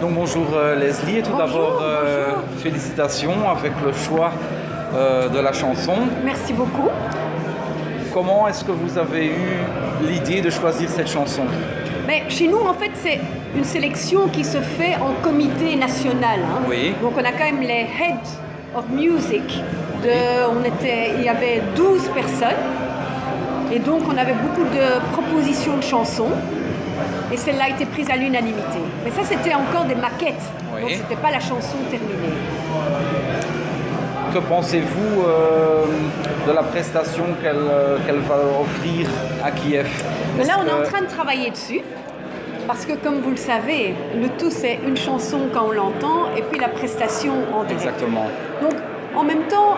Donc bonjour Leslie, et tout d'abord félicitations avec le choix de la chanson. Merci beaucoup. Comment est-ce que vous avez eu l'idée de choisir cette chanson? Mais chez nous, en fait, c'est une sélection qui se fait en comité national. Hein. Oui. Donc on a quand même les Heads of Music. Il y avait 12 personnes. Et donc on avait beaucoup de propositions de chansons. Et celle-là a été prise à l'unanimité. Mais ça, c'était encore des maquettes. Oui. Donc c'était pas la chanson terminée. Que pensez-vous de la prestation qu'elle va offrir à Kiev? Mais là, on est en train de travailler dessus. Parce que, comme vous le savez, le tout, c'est une chanson quand on l'entend et puis la prestation en direct. Exactement. Donc, en même temps,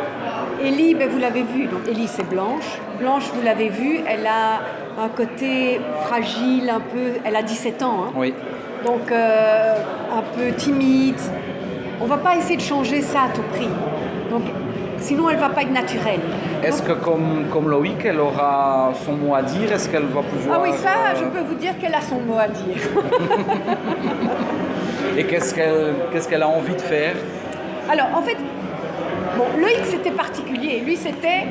Ellie, vous l'avez vu. Donc, Ellie, c'est Blanche. Blanche, vous l'avez vu, elle a un côté fragile, un peu... Elle a 17 ans. Hein. Oui. Donc, un peu timide. On ne va pas essayer de changer ça à tout prix. Donc, sinon, elle ne va pas être naturelle. Est-ce que comme Loïc, elle aura son mot à dire? Est-ce qu'elle va pouvoir... Ah oui, ça, je peux vous dire qu'elle a son mot à dire. Et qu'est-ce qu'elle a envie de faire? Alors, en fait, bon, Loïc, c'était particulier. Lui, c'était,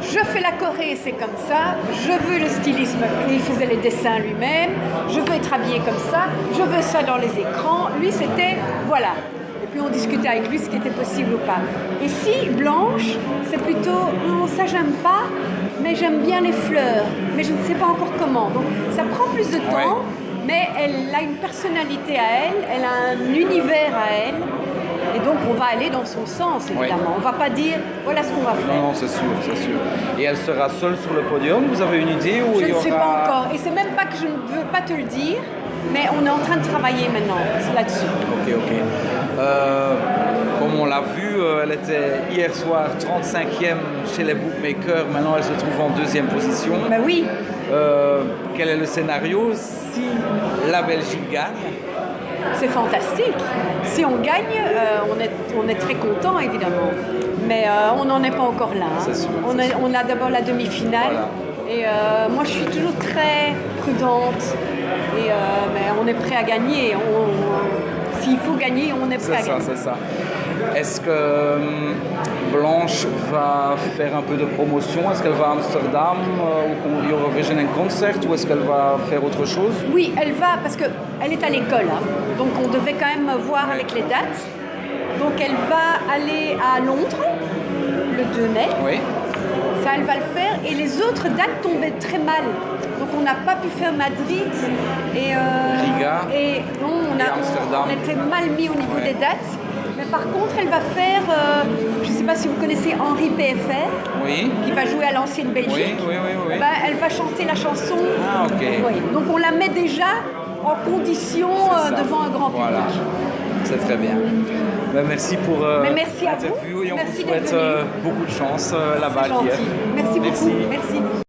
je fais la choré, c'est comme ça. Je veux le stylisme. Il faisait les dessins lui-même. Je veux être habillé comme ça. Je veux ça dans les écrans. Lui, c'était, voilà. Et puis on discutait avec lui ce qui était possible ou pas. Et si Blanche, c'est plutôt, non, ça j'aime pas, mais j'aime bien les fleurs, mais je ne sais pas encore comment. Donc ça prend plus de temps, mais elle a une personnalité à elle, elle a un univers à elle. Et donc on va aller dans son sens, évidemment. On ne va pas dire, voilà ce qu'on va faire. Non, c'est sûr, c'est sûr. Et elle sera seule sur le podium? Vous avez une idée où Je il y ne aura... sais pas encore. Et c'est même pas que je ne veux pas te le dire, mais on est en train de travailler maintenant là-dessus. Ok. Comme on l'a vu, elle était hier soir 35e chez les bookmakers. Maintenant, elle se trouve en 2e position. Ben oui. Quel est le scénario si la Belgique gagne? C'est fantastique. Si on gagne, on est très content, évidemment. Mais on n'en est pas encore là. Hein. C'est sûr, On a d'abord la demi-finale. Voilà. Et moi, je suis toujours très prudente. Et mais on est prêt à gagner. S'il faut gagner, on est prêt à gagner. C'est ça. Est-ce que Blanche va faire un peu de promotion? Est-ce qu'elle va à Amsterdam au Eurovision Concert ou est-ce qu'elle va faire autre chose? Oui, elle va parce qu'elle est à l'école. Hein. Donc on devait quand même voir avec les dates. Donc elle va aller à Londres le 2 mai. Oui. Ça, elle va le faire. Et les autres dates tombaient très mal. Donc on n'a pas pu faire Madrid et Riga. Et non, Amsterdam. on était mal mis au niveau des dates. Mais par contre, elle va faire, je ne sais pas si vous connaissez Henri PFR, qui va jouer à l'Ancienne Belgique. Oui. Elle va chanter la chanson. Ah, ok. Oui. Donc on la met déjà en condition devant un grand public. Voilà. C'est très bien. Merci pour merci à l'interview vous. et on Merci vous souhaite d'être venu. beaucoup de chance là-bas à C'est gentil. Kiev. Merci beaucoup. Merci.